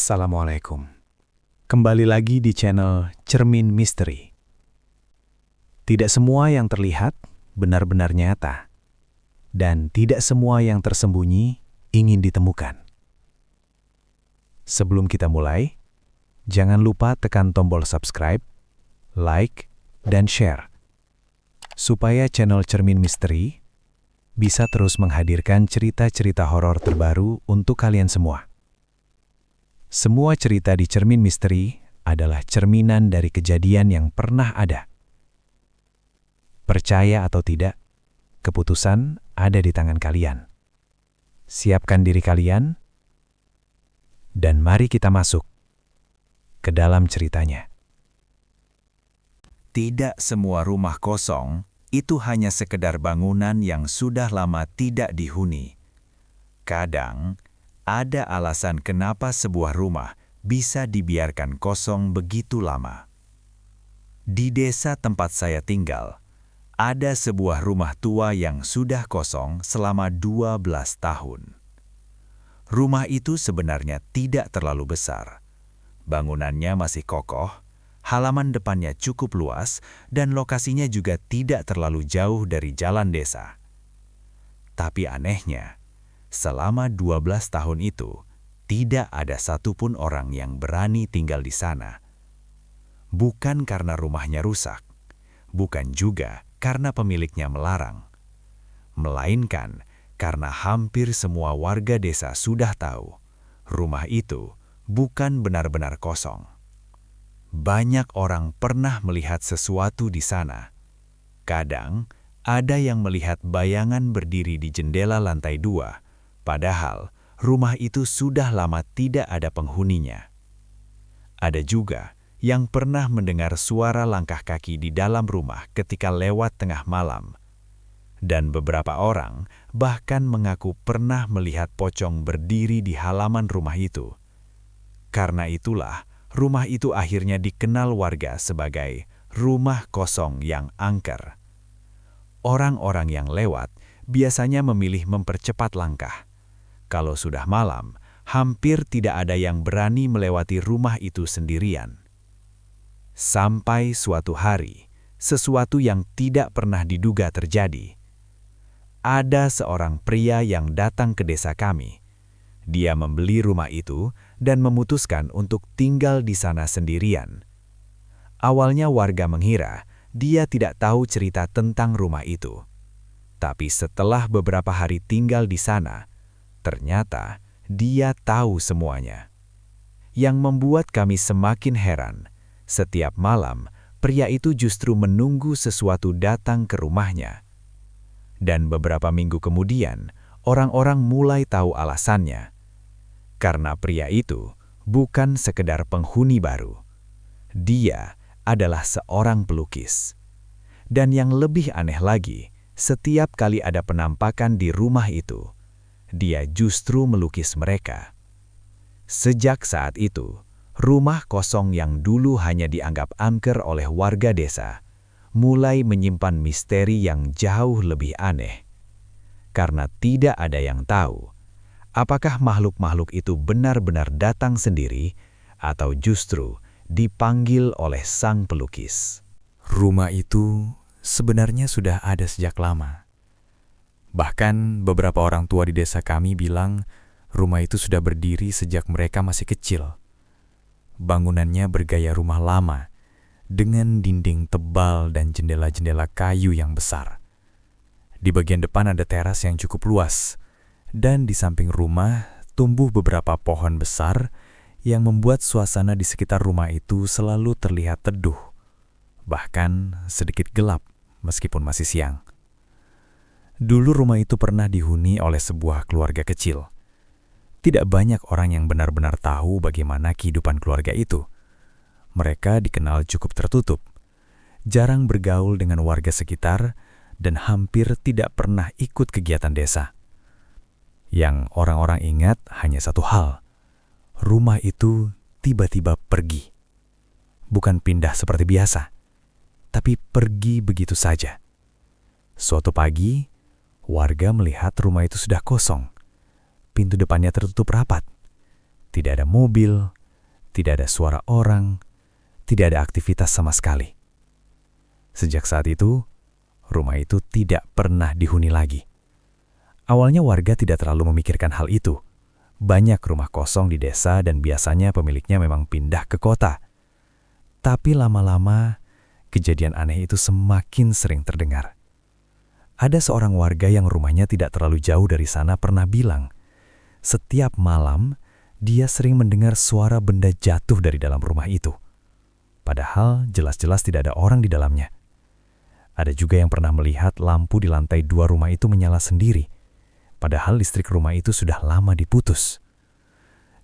Assalamualaikum. Kembali lagi di channel Cermin Misteri. Tidak semua yang terlihat benar-benar nyata, dan tidak semua yang tersembunyi ingin ditemukan. Sebelum kita mulai, jangan lupa tekan tombol subscribe, like, dan share, supaya channel Cermin Misteri bisa terus menghadirkan cerita-cerita horor terbaru untuk kalian semua. Semua cerita di Cermin Misteri adalah cerminan dari kejadian yang pernah ada. Percaya atau tidak, keputusan ada di tangan kalian. Siapkan diri kalian, dan mari kita masuk ke dalam ceritanya. Tidak semua rumah kosong itu hanya sekedar bangunan yang sudah lama tidak dihuni. Kadang, ada alasan kenapa sebuah rumah bisa dibiarkan kosong begitu lama. Di desa tempat saya tinggal, ada sebuah rumah tua yang sudah kosong selama 12 tahun. Rumah itu sebenarnya tidak terlalu besar. Bangunannya masih kokoh, halaman depannya cukup luas, dan lokasinya juga tidak terlalu jauh dari jalan desa. Tapi anehnya, selama 12 tahun itu, tidak ada satupun orang yang berani tinggal di sana. Bukan karena rumahnya rusak, bukan juga karena pemiliknya melarang, melainkan karena hampir semua warga desa sudah tahu rumah itu bukan benar-benar kosong. Banyak orang pernah melihat sesuatu di sana. Kadang, ada yang melihat bayangan berdiri di jendela lantai 2, padahal rumah itu sudah lama tidak ada penghuninya. Ada juga yang pernah mendengar suara langkah kaki di dalam rumah ketika lewat tengah malam. Dan beberapa orang bahkan mengaku pernah melihat pocong berdiri di halaman rumah itu. Karena itulah, rumah itu akhirnya dikenal warga sebagai rumah kosong yang angker. Orang-orang yang lewat biasanya memilih mempercepat langkah. Kalau sudah malam, hampir tidak ada yang berani melewati rumah itu sendirian. Sampai suatu hari, sesuatu yang tidak pernah diduga terjadi. Ada seorang pria yang datang ke desa kami. Dia membeli rumah itu dan memutuskan untuk tinggal di sana sendirian. Awalnya warga mengira dia tidak tahu cerita tentang rumah itu. Tapi setelah beberapa hari tinggal di sana, ternyata dia tahu semuanya. Yang membuat kami semakin heran, setiap malam pria itu justru menunggu sesuatu datang ke rumahnya. Dan beberapa minggu kemudian, orang-orang mulai tahu alasannya. Karena pria itu bukan sekedar penghuni baru. Dia adalah seorang pelukis. Dan yang lebih aneh lagi, setiap kali ada penampakan di rumah itu, dia justru melukis mereka. Sejak saat itu, rumah kosong yang dulu hanya dianggap angker oleh warga desa, mulai menyimpan misteri yang jauh lebih aneh. Karena tidak ada yang tahu, apakah makhluk-makhluk itu benar-benar datang sendiri, atau justru dipanggil oleh sang pelukis. Rumah itu sebenarnya sudah ada sejak lama. Bahkan beberapa orang tua di desa kami bilang rumah itu sudah berdiri sejak mereka masih kecil. Bangunannya bergaya rumah lama, dengan dinding tebal dan jendela-jendela kayu yang besar. Di bagian depan ada teras yang cukup luas, dan di samping rumah tumbuh beberapa pohon besar yang membuat suasana di sekitar rumah itu selalu terlihat teduh, bahkan sedikit gelap meskipun masih siang. Dulu rumah itu pernah dihuni oleh sebuah keluarga kecil. Tidak banyak orang yang benar-benar tahu bagaimana kehidupan keluarga itu. Mereka dikenal cukup tertutup, jarang bergaul dengan warga sekitar, dan hampir tidak pernah ikut kegiatan desa. Yang orang-orang ingat hanya satu hal, rumah itu tiba-tiba pergi. Bukan pindah seperti biasa, tapi pergi begitu saja. Suatu pagi, warga melihat rumah itu sudah kosong. Pintu depannya tertutup rapat. Tidak ada mobil, Tidak ada suara orang, tidak ada aktivitas sama sekali. Sejak saat itu, rumah itu tidak pernah dihuni lagi. Awalnya warga tidak terlalu memikirkan hal itu. Banyak rumah kosong di desa dan biasanya pemiliknya memang pindah ke kota. Tapi lama-lama, kejadian aneh itu semakin sering terdengar. Ada seorang warga yang rumahnya tidak terlalu jauh dari sana pernah bilang, setiap malam dia sering mendengar suara benda jatuh dari dalam rumah itu. Padahal jelas-jelas tidak ada orang di dalamnya. Ada juga yang pernah melihat lampu di lantai 2 rumah itu menyala sendiri. Padahal listrik rumah itu sudah lama diputus.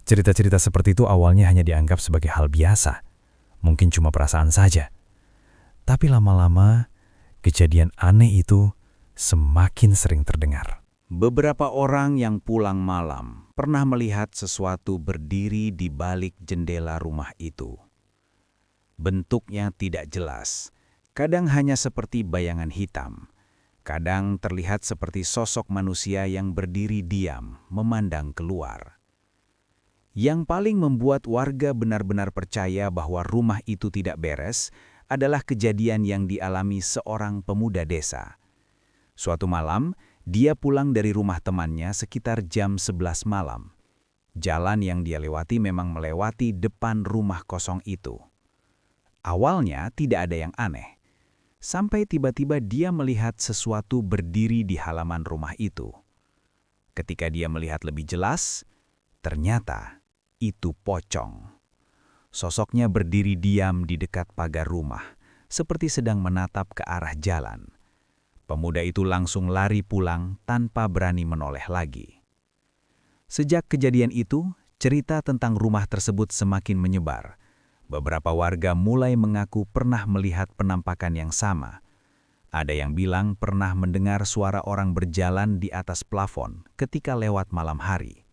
Cerita-cerita seperti itu awalnya hanya dianggap sebagai hal biasa. Mungkin cuma perasaan saja. Tapi lama-lama, kejadian aneh itu semakin sering terdengar. Beberapa orang yang pulang malam pernah melihat sesuatu berdiri di balik jendela rumah itu. Bentuknya tidak jelas, kadang hanya seperti bayangan hitam. Kadang terlihat seperti sosok manusia yang berdiri diam, memandang keluar. Yang paling membuat warga benar-benar percaya bahwa rumah itu tidak beres adalah kejadian yang dialami seorang pemuda desa. Suatu malam, dia pulang dari rumah temannya sekitar jam 11 malam. Jalan yang dia lewati memang melewati depan rumah kosong itu. Awalnya tidak ada yang aneh. Sampai tiba-tiba dia melihat sesuatu berdiri di halaman rumah itu. Ketika dia melihat lebih jelas, ternyata itu pocong. Sosoknya berdiri diam di dekat pagar rumah, seperti sedang menatap ke arah jalan. Pemuda itu langsung lari pulang tanpa berani menoleh lagi. Sejak kejadian itu, cerita tentang rumah tersebut semakin menyebar. Beberapa warga mulai mengaku pernah melihat penampakan yang sama. Ada yang bilang pernah mendengar suara orang berjalan di atas plafon ketika lewat malam hari.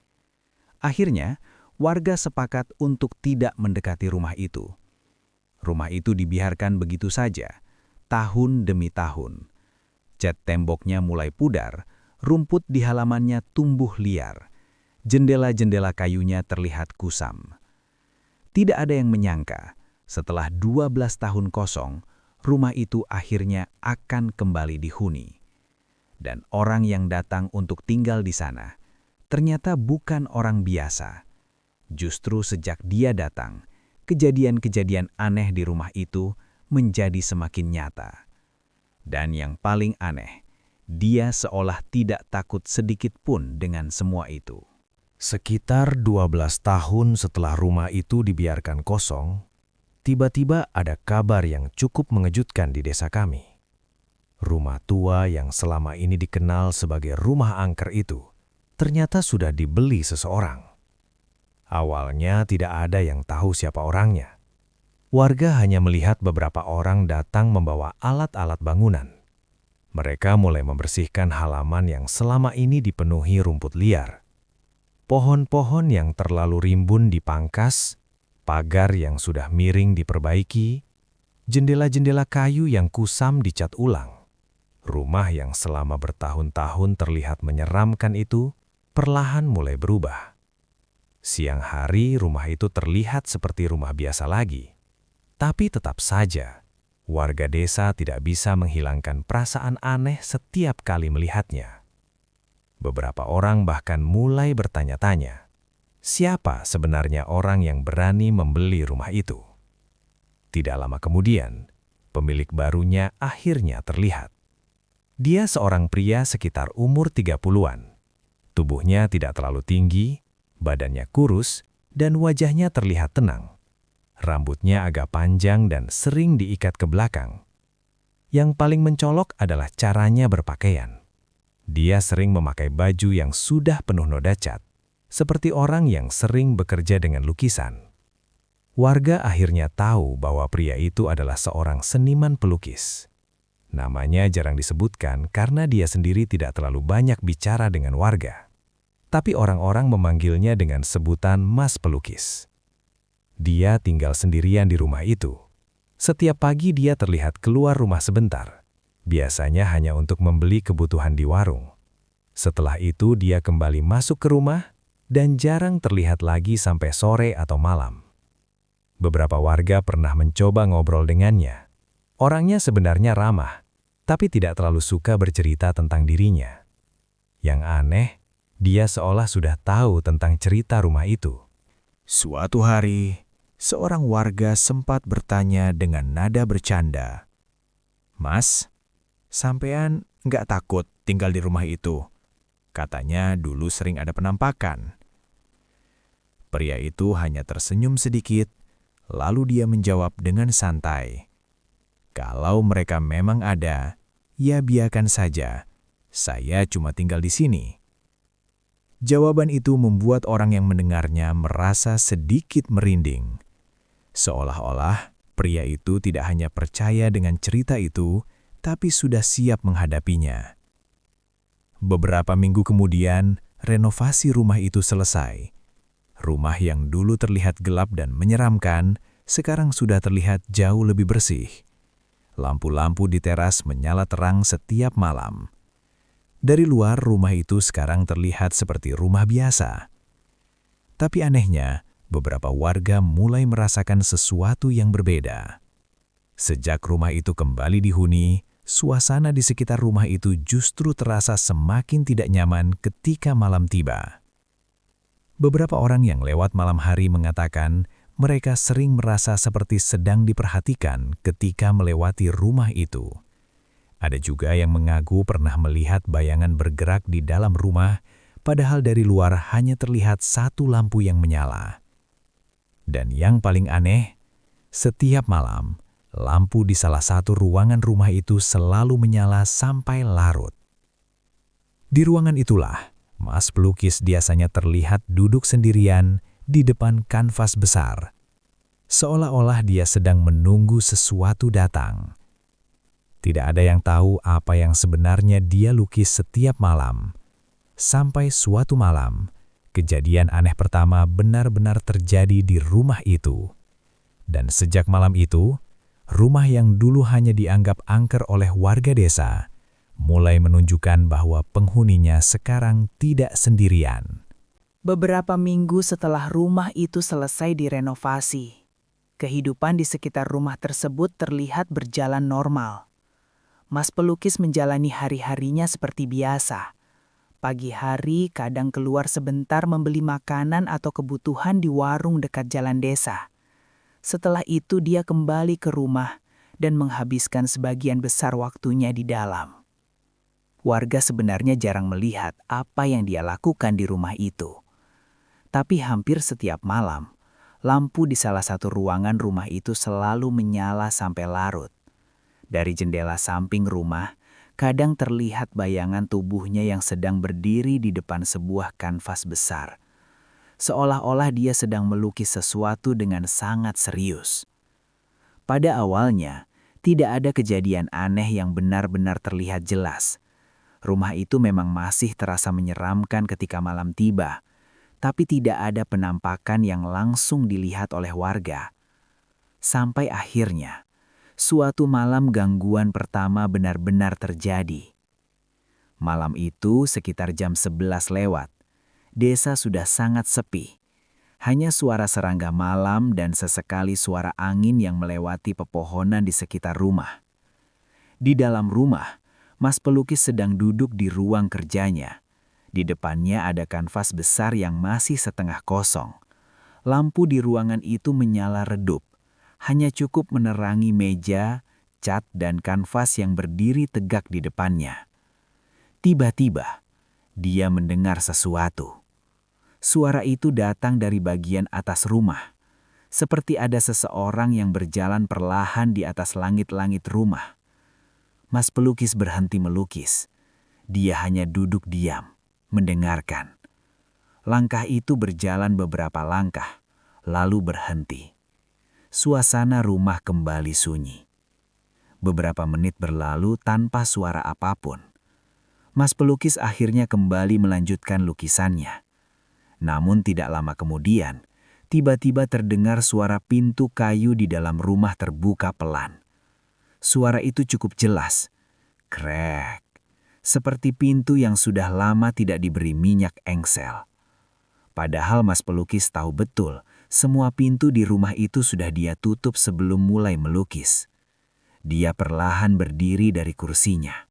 Akhirnya, warga sepakat untuk tidak mendekati rumah itu. Rumah itu dibiarkan begitu saja, tahun demi tahun. Cat temboknya mulai pudar, rumput di halamannya tumbuh liar. Jendela-jendela kayunya terlihat kusam. Tidak ada yang menyangka, setelah 12 tahun kosong, rumah itu akhirnya akan kembali dihuni. Dan orang yang datang untuk tinggal di sana, ternyata bukan orang biasa. Justru sejak dia datang, kejadian-kejadian aneh di rumah itu menjadi semakin nyata. Dan yang paling aneh, dia seolah tidak takut sedikit pun dengan semua itu. Sekitar 12 tahun setelah rumah itu dibiarkan kosong, tiba-tiba ada kabar yang cukup mengejutkan di desa kami. Rumah tua yang selama ini dikenal sebagai rumah angker itu ternyata sudah dibeli seseorang. Awalnya tidak ada yang tahu siapa orangnya. Warga hanya melihat beberapa orang datang membawa alat-alat bangunan. Mereka mulai membersihkan halaman yang selama ini dipenuhi rumput liar. Pohon-pohon yang terlalu rimbun dipangkas, pagar yang sudah miring diperbaiki, jendela-jendela kayu yang kusam dicat ulang. Rumah yang selama bertahun-tahun terlihat menyeramkan itu perlahan mulai berubah. Siang hari rumah itu terlihat seperti rumah biasa lagi. Tapi tetap saja, warga desa tidak bisa menghilangkan perasaan aneh setiap kali melihatnya. Beberapa orang bahkan mulai bertanya-tanya, siapa sebenarnya orang yang berani membeli rumah itu? Tidak lama kemudian, pemilik barunya akhirnya terlihat. Dia seorang pria sekitar umur 30-an. Tubuhnya tidak terlalu tinggi, badannya kurus, dan wajahnya terlihat tenang. Rambutnya agak panjang dan sering diikat ke belakang. Yang paling mencolok adalah caranya berpakaian. Dia sering memakai baju yang sudah penuh noda cat, seperti orang yang sering bekerja dengan lukisan. Warga akhirnya tahu bahwa pria itu adalah seorang seniman pelukis. Namanya jarang disebutkan karena dia sendiri tidak terlalu banyak bicara dengan warga. Tapi orang-orang memanggilnya dengan sebutan Mas Pelukis. Dia tinggal sendirian di rumah itu. Setiap pagi dia terlihat keluar rumah sebentar. Biasanya hanya untuk membeli kebutuhan di warung. Setelah itu dia kembali masuk ke rumah dan jarang terlihat lagi sampai sore atau malam. Beberapa warga pernah mencoba ngobrol dengannya. Orangnya sebenarnya ramah, tapi tidak terlalu suka bercerita tentang dirinya. Yang aneh, dia seolah sudah tahu tentang cerita rumah itu. Suatu hari, seorang warga sempat bertanya dengan nada bercanda. "Mas, sampean nggak takut tinggal di rumah itu? Katanya dulu sering ada penampakan." Pria itu hanya tersenyum sedikit, lalu dia menjawab dengan santai, "Kalau mereka memang ada, ya biarkan saja. Saya cuma tinggal di sini." Jawaban itu membuat orang yang mendengarnya merasa sedikit merinding. Seolah-olah pria itu tidak hanya percaya dengan cerita itu, tapi sudah siap menghadapinya. Beberapa minggu kemudian, renovasi rumah itu selesai. Rumah yang dulu terlihat gelap dan menyeramkan, sekarang sudah terlihat jauh lebih bersih. Lampu-lampu di teras menyala terang setiap malam. Dari luar, rumah itu sekarang terlihat seperti rumah biasa. Tapi anehnya, beberapa warga mulai merasakan sesuatu yang berbeda. Sejak rumah itu kembali dihuni, suasana di sekitar rumah itu justru terasa semakin tidak nyaman ketika malam tiba. Beberapa orang yang lewat malam hari mengatakan mereka sering merasa seperti sedang diperhatikan ketika melewati rumah itu. Ada juga yang mengaku pernah melihat bayangan bergerak di dalam rumah, padahal dari luar hanya terlihat satu lampu yang menyala. Dan yang paling aneh, setiap malam, lampu di salah satu ruangan rumah itu selalu menyala sampai larut. Di ruangan itulah, Mas pelukis biasanya terlihat duduk sendirian di depan kanvas besar, seolah-olah dia sedang menunggu sesuatu datang. Tidak ada yang tahu apa yang sebenarnya dia lukis setiap malam. Sampai suatu malam, kejadian aneh pertama benar-benar terjadi di rumah itu. Dan sejak malam itu, rumah yang dulu hanya dianggap angker oleh warga desa, mulai menunjukkan bahwa penghuninya sekarang tidak sendirian. Beberapa minggu setelah rumah itu selesai direnovasi, kehidupan di sekitar rumah tersebut terlihat berjalan normal. Mas pelukis menjalani hari-harinya seperti biasa. Pagi hari kadang keluar sebentar membeli makanan atau kebutuhan di warung dekat jalan desa. Setelah itu dia kembali ke rumah dan menghabiskan sebagian besar waktunya di dalam. Warga sebenarnya jarang melihat apa yang dia lakukan di rumah itu. Tapi hampir setiap malam, lampu di salah satu ruangan rumah itu selalu menyala sampai larut. Dari jendela samping rumah, kadang terlihat bayangan tubuhnya yang sedang berdiri di depan sebuah kanvas besar. Seolah-olah dia sedang melukis sesuatu dengan sangat serius. Pada awalnya, tidak ada kejadian aneh yang benar-benar terlihat jelas. Rumah itu memang masih terasa menyeramkan ketika malam tiba, tapi tidak ada penampakan yang langsung dilihat oleh warga. Sampai akhirnya, suatu malam gangguan pertama benar-benar terjadi. Malam itu sekitar jam 11 lewat. Desa sudah sangat sepi. Hanya suara serangga malam dan sesekali suara angin yang melewati pepohonan di sekitar rumah. Di dalam rumah, Mas pelukis sedang duduk di ruang kerjanya. Di depannya ada kanvas besar yang masih setengah kosong. Lampu di ruangan itu menyala redup. Hanya cukup menerangi meja, cat, dan kanvas yang berdiri tegak di depannya. Tiba-tiba, dia mendengar sesuatu. Suara itu datang dari bagian atas rumah. Seperti ada seseorang yang berjalan perlahan di atas langit-langit rumah. Mas pelukis berhenti melukis. Dia hanya duduk diam, mendengarkan. Langkah itu berjalan beberapa langkah, lalu berhenti. Suasana rumah kembali sunyi. Beberapa menit berlalu tanpa suara apapun. Mas pelukis akhirnya kembali melanjutkan lukisannya. Namun tidak lama kemudian, tiba-tiba terdengar suara pintu kayu di dalam rumah terbuka pelan. Suara itu cukup jelas. Krek. Seperti pintu yang sudah lama tidak diberi minyak engsel. Padahal Mas pelukis tahu betul Semua pintu di rumah itu sudah dia tutup sebelum mulai melukis. Dia perlahan berdiri dari kursinya.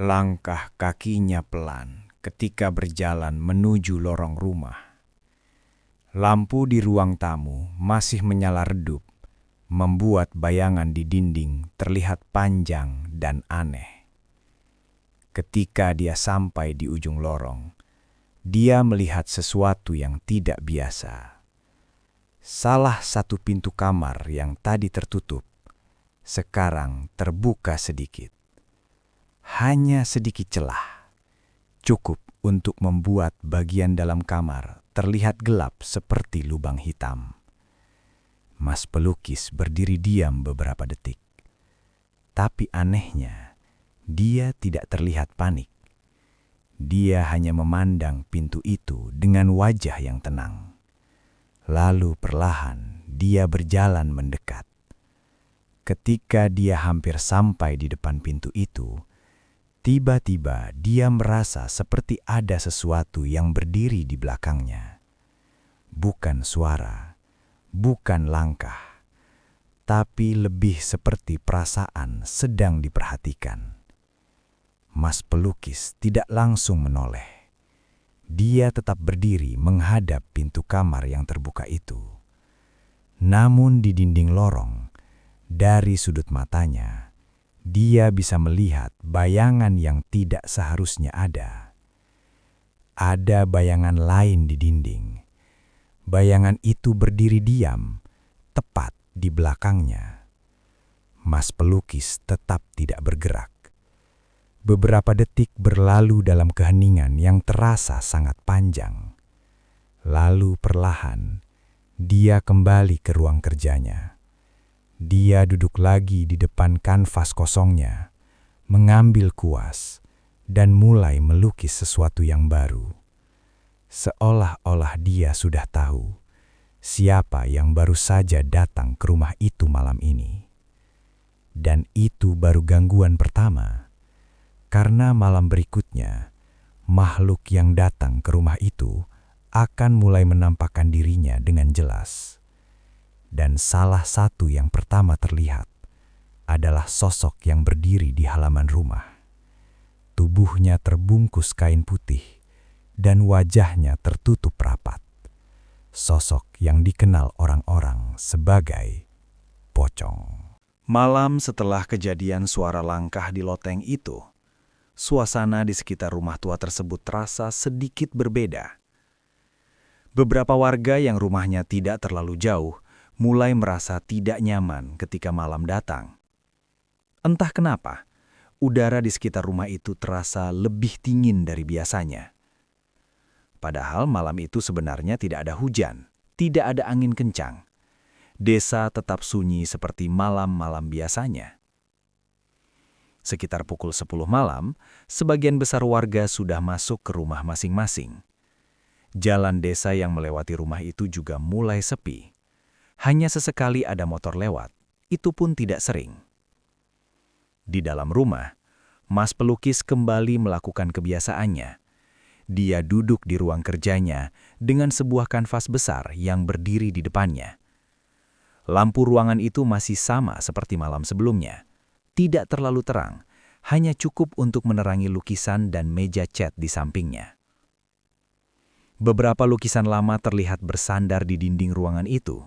Langkah kakinya pelan ketika berjalan menuju lorong rumah. Lampu di ruang tamu masih menyala redup, membuat bayangan di dinding terlihat panjang dan aneh. Ketika dia sampai di ujung lorong, dia melihat sesuatu yang tidak biasa. Salah satu pintu kamar yang tadi tertutup, sekarang terbuka sedikit. Hanya sedikit celah, cukup untuk membuat bagian dalam kamar terlihat gelap seperti lubang hitam. Mas pelukis berdiri diam beberapa detik. Tapi anehnya, dia tidak terlihat panik. Dia hanya memandang pintu itu dengan wajah yang tenang. Lalu perlahan dia berjalan mendekat. Ketika dia hampir sampai di depan pintu itu, tiba-tiba dia merasa seperti ada sesuatu yang berdiri di belakangnya. Bukan suara, bukan langkah, tapi lebih seperti perasaan sedang diperhatikan. Mas pelukis tidak langsung menoleh. Dia tetap berdiri menghadap pintu kamar yang terbuka itu. Namun di dinding lorong, dari sudut matanya, dia bisa melihat bayangan yang tidak seharusnya ada. Ada bayangan lain di dinding. Bayangan itu berdiri diam, tepat di belakangnya. Mas pelukis tetap tidak bergerak. Beberapa detik berlalu dalam keheningan yang terasa sangat panjang. Lalu perlahan, dia kembali ke ruang kerjanya. Dia duduk lagi di depan kanvas kosongnya, mengambil kuas, dan mulai melukis sesuatu yang baru. Seolah-olah dia sudah tahu siapa yang baru saja datang ke rumah itu malam ini. Dan itu baru gangguan pertama. Karena malam berikutnya, makhluk yang datang ke rumah itu akan mulai menampakkan dirinya dengan jelas. Dan salah satu yang pertama terlihat adalah sosok yang berdiri di halaman rumah. Tubuhnya terbungkus kain putih dan wajahnya tertutup rapat. Sosok yang dikenal orang-orang sebagai pocong. Malam setelah kejadian suara langkah di loteng itu, suasana di sekitar rumah tua tersebut terasa sedikit berbeda. Beberapa warga yang rumahnya tidak terlalu jauh mulai merasa tidak nyaman ketika malam datang. Entah kenapa, udara di sekitar rumah itu terasa lebih dingin dari biasanya. Padahal malam itu sebenarnya tidak ada hujan, tidak ada angin kencang. Desa tetap sunyi seperti malam-malam biasanya. Sekitar pukul 10 malam, sebagian besar warga sudah masuk ke rumah masing-masing. Jalan desa yang melewati rumah itu juga mulai sepi. Hanya sesekali ada motor lewat, itu pun tidak sering. Di dalam rumah, Mas pelukis kembali melakukan kebiasaannya. Dia duduk di ruang kerjanya dengan sebuah kanvas besar yang berdiri di depannya. Lampu ruangan itu masih sama seperti malam sebelumnya. Tidak terlalu terang, hanya cukup untuk menerangi lukisan dan meja cat di sampingnya. Beberapa lukisan lama terlihat bersandar di dinding ruangan itu.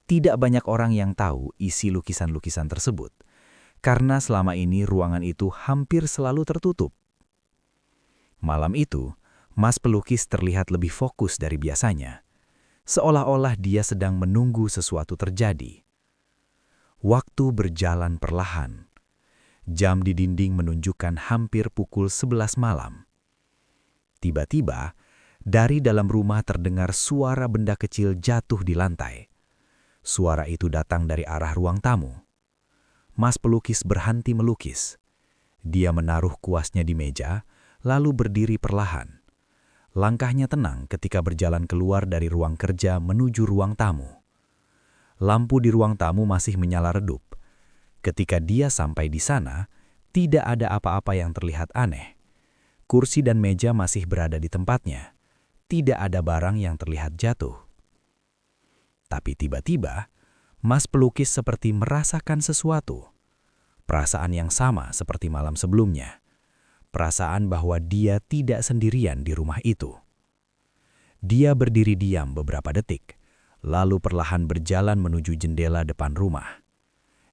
Tidak banyak orang yang tahu isi lukisan-lukisan tersebut, karena selama ini ruangan itu hampir selalu tertutup. Malam itu, Mas pelukis terlihat lebih fokus dari biasanya, seolah-olah dia sedang menunggu sesuatu terjadi. Waktu berjalan perlahan. Jam di dinding menunjukkan hampir pukul 11 malam. Tiba-tiba, dari dalam rumah terdengar suara benda kecil jatuh di lantai. Suara itu datang dari arah ruang tamu. Mas pelukis berhenti melukis. Dia menaruh kuasnya di meja, lalu berdiri perlahan. Langkahnya tenang ketika berjalan keluar dari ruang kerja menuju ruang tamu. Lampu di ruang tamu masih menyala redup. Ketika dia sampai di sana, tidak ada apa-apa yang terlihat aneh. Kursi dan meja masih berada di tempatnya. Tidak ada barang yang terlihat jatuh. Tapi tiba-tiba, Mas Pelukis seperti merasakan sesuatu. Perasaan yang sama seperti malam sebelumnya. Perasaan bahwa dia tidak sendirian di rumah itu. Dia berdiri diam beberapa detik, lalu perlahan berjalan menuju jendela depan rumah.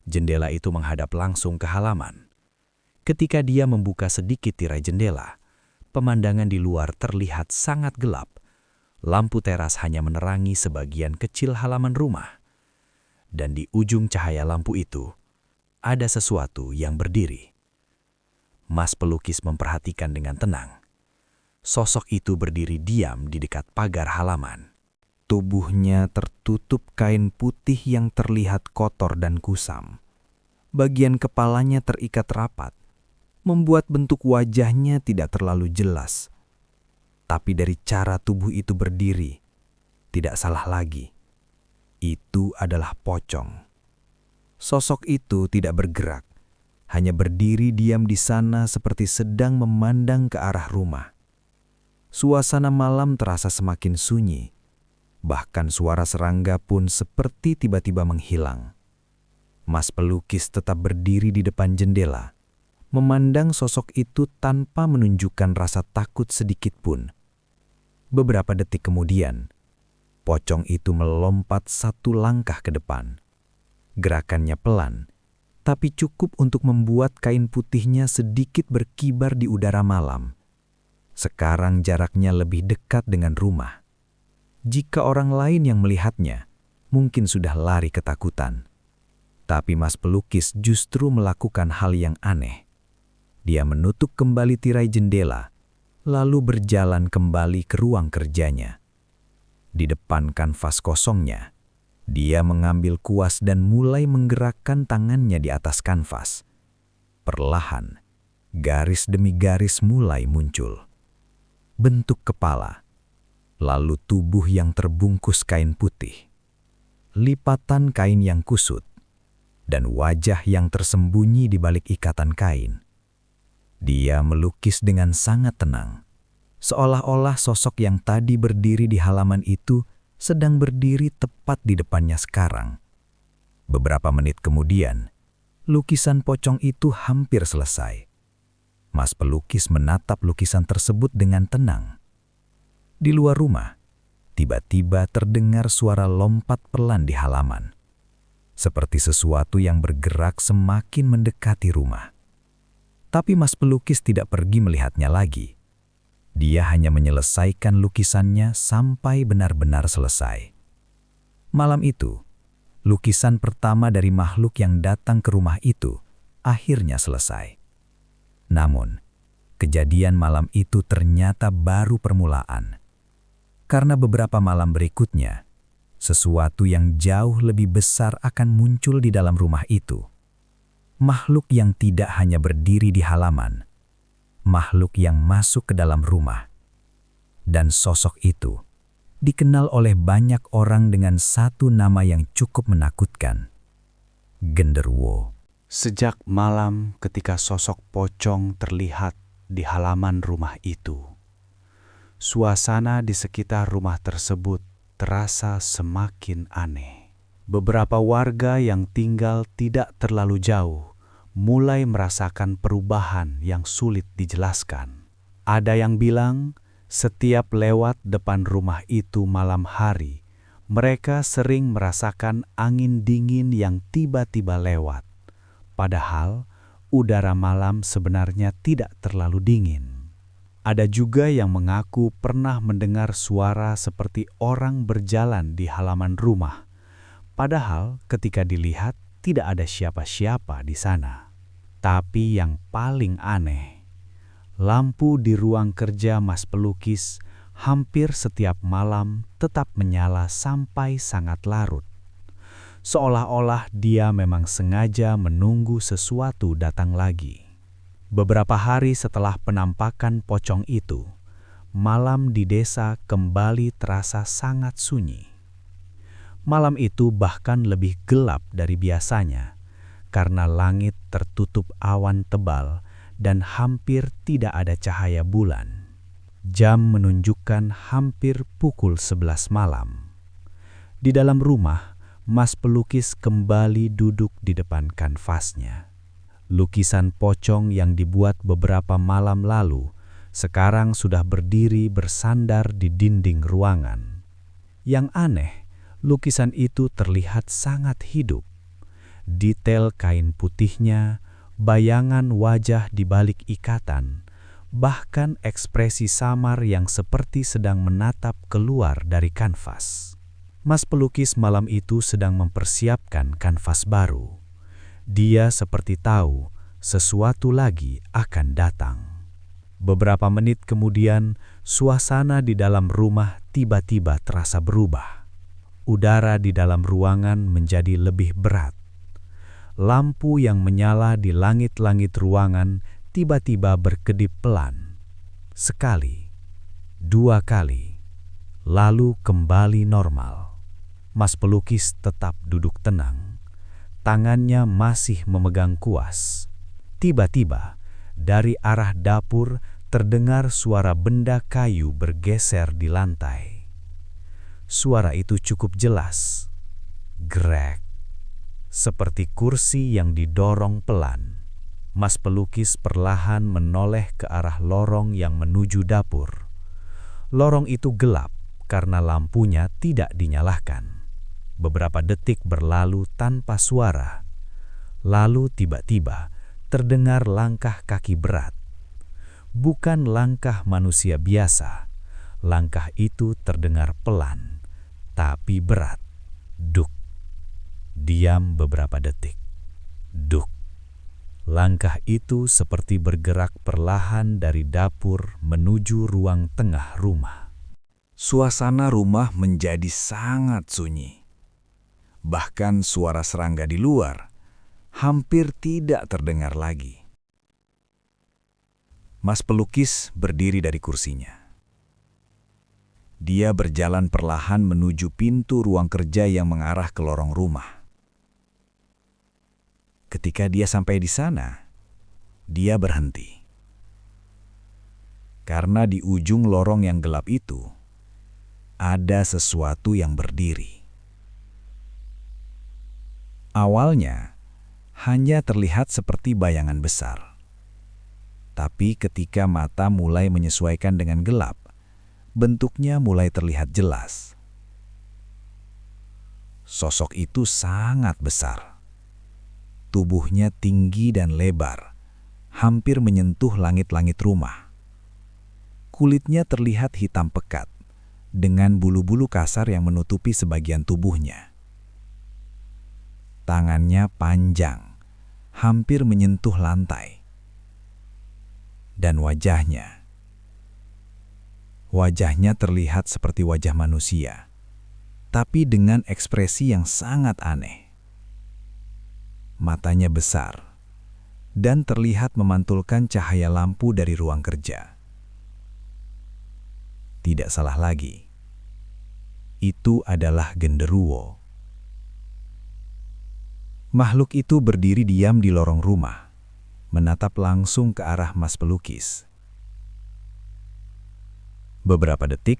Jendela itu menghadap langsung ke halaman. Ketika dia membuka sedikit tirai jendela, pemandangan di luar terlihat sangat gelap. Lampu teras hanya menerangi sebagian kecil halaman rumah. Dan di ujung cahaya lampu itu, ada sesuatu yang berdiri. Mas Pelukis memperhatikan dengan tenang. Sosok itu berdiri diam di dekat pagar halaman. Tubuhnya tertutup kain putih yang terlihat kotor dan kusam. Bagian kepalanya terikat rapat, membuat bentuk wajahnya tidak terlalu jelas. Tapi dari cara tubuh itu berdiri, tidak salah lagi. Itu adalah pocong. Sosok itu tidak bergerak, hanya berdiri diam di sana seperti sedang memandang ke arah rumah. Suasana malam terasa semakin sunyi, bahkan suara serangga pun seperti tiba-tiba menghilang. Mas Pelukis tetap berdiri di depan jendela, memandang sosok itu tanpa menunjukkan rasa takut sedikit pun. Beberapa detik kemudian, pocong itu melompat satu langkah ke depan. Gerakannya pelan, tapi cukup untuk membuat kain putihnya sedikit berkibar di udara malam. Sekarang jaraknya lebih dekat dengan rumah. Jika orang lain yang melihatnya, mungkin sudah lari ketakutan. Tapi Mas Pelukis justru melakukan hal yang aneh. Dia menutup kembali tirai jendela, lalu berjalan kembali ke ruang kerjanya. Di depan kanvas kosongnya, dia mengambil kuas dan mulai menggerakkan tangannya di atas kanvas. Perlahan, garis demi garis mulai muncul. Bentuk kepala, lalu tubuh yang terbungkus kain putih, lipatan kain yang kusut, dan wajah yang tersembunyi di balik ikatan kain. Dia melukis dengan sangat tenang, seolah-olah sosok yang tadi berdiri di halaman itu sedang berdiri tepat di depannya sekarang. Beberapa menit kemudian, lukisan pocong itu hampir selesai. Mas Pelukis menatap lukisan tersebut dengan tenang. Di luar rumah, tiba-tiba terdengar suara lompat pelan di halaman, seperti sesuatu yang bergerak semakin mendekati rumah. Tapi Mas Pelukis tidak pergi melihatnya lagi. Dia hanya menyelesaikan lukisannya sampai benar-benar selesai. Malam itu, lukisan pertama dari makhluk yang datang ke rumah itu akhirnya selesai. Namun, kejadian malam itu ternyata baru permulaan. Karena beberapa malam berikutnya, sesuatu yang jauh lebih besar akan muncul di dalam rumah itu. Makhluk yang tidak hanya berdiri di halaman, makhluk yang masuk ke dalam rumah. Dan sosok itu dikenal oleh banyak orang dengan satu nama yang cukup menakutkan, Genderuwo. Sejak malam ketika sosok pocong terlihat di halaman rumah itu, suasana di sekitar rumah tersebut terasa semakin aneh. Beberapa warga yang tinggal tidak terlalu jauh mulai merasakan perubahan yang sulit dijelaskan. Ada yang bilang setiap lewat depan rumah itu malam hari, mereka sering merasakan angin dingin yang tiba-tiba lewat. Padahal udara malam sebenarnya tidak terlalu dingin. Ada juga yang mengaku pernah mendengar suara seperti orang berjalan di halaman rumah. Padahal ketika dilihat tidak ada siapa-siapa di sana. Tapi yang paling aneh, lampu di ruang kerja Mas Pelukis hampir setiap malam tetap menyala sampai sangat larut. Seolah-olah dia memang sengaja menunggu sesuatu datang lagi. Beberapa hari setelah penampakan pocong itu, malam di desa kembali terasa sangat sunyi. Malam itu bahkan lebih gelap dari biasanya, karena langit tertutup awan tebal dan hampir tidak ada cahaya bulan. Jam menunjukkan hampir pukul 11 malam. Di dalam rumah, Mas pelukis kembali duduk di depan kanvasnya. Lukisan pocong yang dibuat beberapa malam lalu sekarang sudah berdiri bersandar di dinding ruangan. Yang aneh, lukisan itu terlihat sangat hidup. Detail kain putihnya, bayangan wajah di balik ikatan, bahkan ekspresi samar yang seperti sedang menatap keluar dari kanvas. Mas pelukis malam itu sedang mempersiapkan kanvas baru. Dia seperti tahu sesuatu lagi akan datang. Beberapa menit kemudian, suasana di dalam rumah tiba-tiba terasa berubah. Udara di dalam ruangan menjadi lebih berat. Lampu yang menyala di langit-langit ruangan tiba-tiba berkedip pelan. Sekali, dua kali, lalu kembali normal. Mas pelukis tetap duduk tenang. Tangannya masih memegang kuas. Tiba-tiba, dari arah dapur terdengar suara benda kayu bergeser di lantai. Suara itu cukup jelas. Grek. Seperti kursi yang didorong pelan. Mas pelukis perlahan menoleh ke arah lorong yang menuju dapur. Lorong itu gelap karena lampunya tidak dinyalakan. Beberapa detik berlalu tanpa suara. Lalu tiba-tiba terdengar langkah kaki berat. Bukan langkah manusia biasa. Langkah itu terdengar pelan, tapi berat. Duk. Diam beberapa detik. Duk. Langkah itu seperti bergerak perlahan dari dapur menuju ruang tengah rumah. Suasana rumah menjadi sangat sunyi. Bahkan suara serangga di luar hampir tidak terdengar lagi. Mas pelukis berdiri dari kursinya. Dia berjalan perlahan menuju pintu ruang kerja yang mengarah ke lorong rumah. Ketika dia sampai di sana, dia berhenti. Karena di ujung lorong yang gelap itu, ada sesuatu yang berdiri. Awalnya, hanya terlihat seperti bayangan besar. Tapi ketika mata mulai menyesuaikan dengan gelap, bentuknya mulai terlihat jelas. Sosok itu sangat besar. Tubuhnya tinggi dan lebar, hampir menyentuh langit-langit rumah. Kulitnya terlihat hitam pekat, dengan bulu-bulu kasar yang menutupi sebagian tubuhnya. Tangannya panjang, hampir menyentuh lantai. Dan wajahnya terlihat seperti wajah manusia, tapi dengan ekspresi yang sangat aneh. Matanya besar, dan terlihat memantulkan cahaya lampu dari ruang kerja. Tidak salah lagi, itu adalah genderuwo. Makhluk itu berdiri diam di lorong rumah, menatap langsung ke arah mas pelukis. Beberapa detik,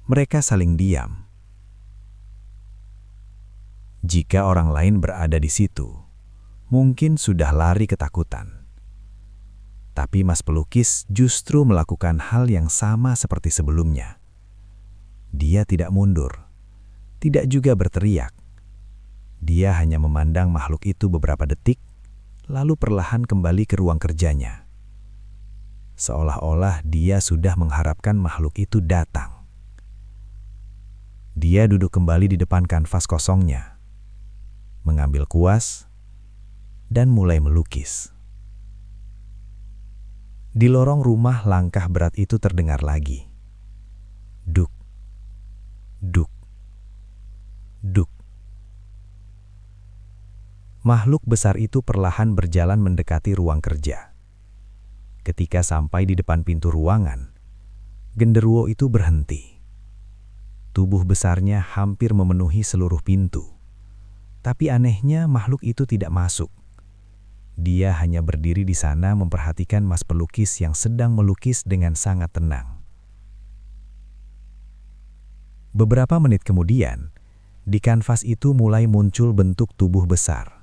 mereka saling diam. Jika orang lain berada di situ, mungkin sudah lari ketakutan. Tapi mas pelukis justru melakukan hal yang sama seperti sebelumnya. Dia tidak mundur, tidak juga berteriak. Dia hanya memandang makhluk itu beberapa detik, lalu perlahan kembali ke ruang kerjanya. Seolah-olah dia sudah mengharapkan makhluk itu datang. Dia duduk kembali di depan kanvas kosongnya, mengambil kuas, dan mulai melukis. Di lorong rumah langkah berat itu terdengar lagi. Duk, duk, duk. Makhluk besar itu perlahan berjalan mendekati ruang kerja. Ketika sampai di depan pintu ruangan, genderuwo itu berhenti. Tubuh besarnya hampir memenuhi seluruh pintu. Tapi anehnya makhluk itu tidak masuk. Dia hanya berdiri di sana memperhatikan mas pelukis yang sedang melukis dengan sangat tenang. Beberapa menit kemudian, Di kanvas itu mulai muncul bentuk tubuh besar.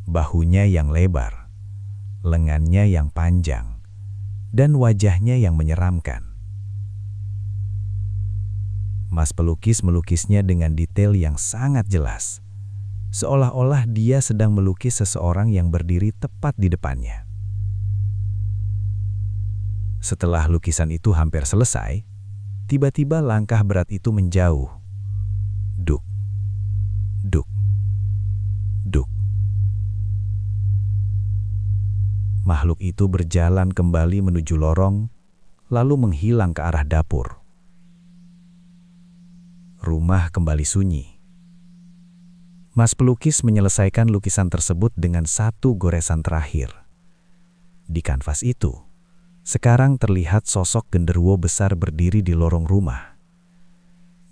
Bahunya yang lebar, lengannya yang panjang, dan wajahnya yang menyeramkan. Mas pelukis melukisnya dengan detail yang sangat jelas, seolah-olah dia sedang melukis seseorang yang berdiri tepat di depannya. Setelah lukisan itu hampir selesai, tiba-tiba langkah berat itu menjauh. Duk, duk, duk. Makhluk itu berjalan kembali menuju lorong, lalu menghilang ke arah dapur. Rumah kembali sunyi. Mas pelukis menyelesaikan lukisan tersebut dengan satu goresan terakhir. Di kanvas itu, sekarang terlihat sosok genderuwo besar berdiri di lorong rumah.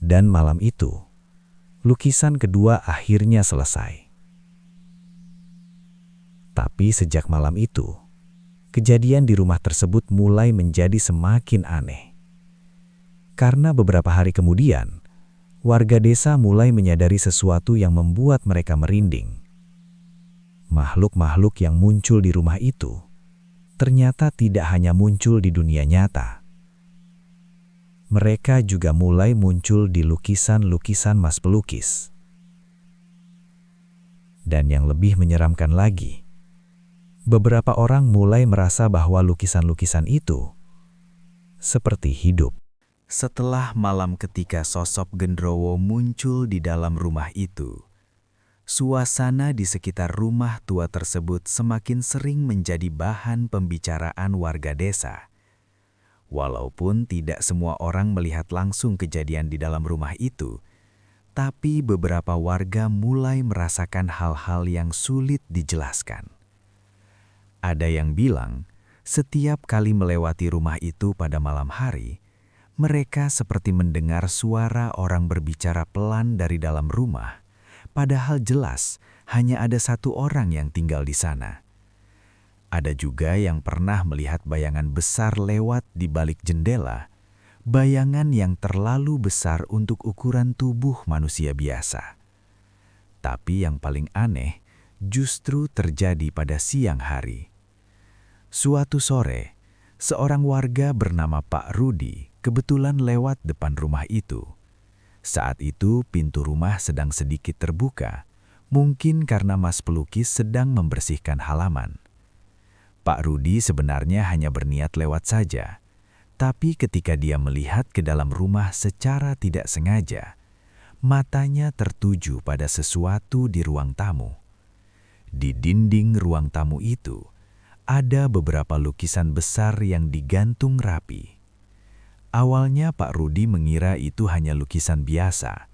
Dan malam itu, lukisan kedua akhirnya selesai. Tapi sejak malam itu, kejadian di rumah tersebut mulai menjadi semakin aneh. Karena beberapa hari kemudian, warga desa mulai menyadari sesuatu yang membuat mereka merinding. Makhluk-makhluk yang muncul di rumah itu ternyata tidak hanya muncul di dunia nyata. Mereka juga mulai muncul di lukisan-lukisan mas pelukis. Dan yang lebih menyeramkan lagi, beberapa orang mulai merasa bahwa lukisan-lukisan itu seperti hidup. Setelah malam ketika sosok genderuwo muncul di dalam rumah itu, suasana di sekitar rumah tua tersebut semakin sering menjadi bahan pembicaraan warga desa. Walaupun tidak semua orang melihat langsung kejadian di dalam rumah itu, tapi beberapa warga mulai merasakan hal-hal yang sulit dijelaskan. Ada yang bilang, setiap kali melewati rumah itu pada malam hari, mereka seperti mendengar suara orang berbicara pelan dari dalam rumah, padahal jelas hanya ada satu orang yang tinggal di sana. Ada juga yang pernah melihat bayangan besar lewat di balik jendela, bayangan yang terlalu besar untuk ukuran tubuh manusia biasa. Tapi yang paling aneh justru terjadi pada siang hari. Suatu sore, seorang warga bernama Pak Rudi kebetulan lewat depan rumah itu. Saat itu pintu rumah sedang sedikit terbuka, mungkin karena mas pelukis sedang membersihkan halaman. Pak Rudi sebenarnya hanya berniat lewat saja, tapi ketika dia melihat ke dalam rumah secara tidak sengaja, matanya tertuju pada sesuatu di ruang tamu. Di dinding ruang tamu itu, ada beberapa lukisan besar yang digantung rapi. Awalnya Pak Rudi mengira itu hanya lukisan biasa,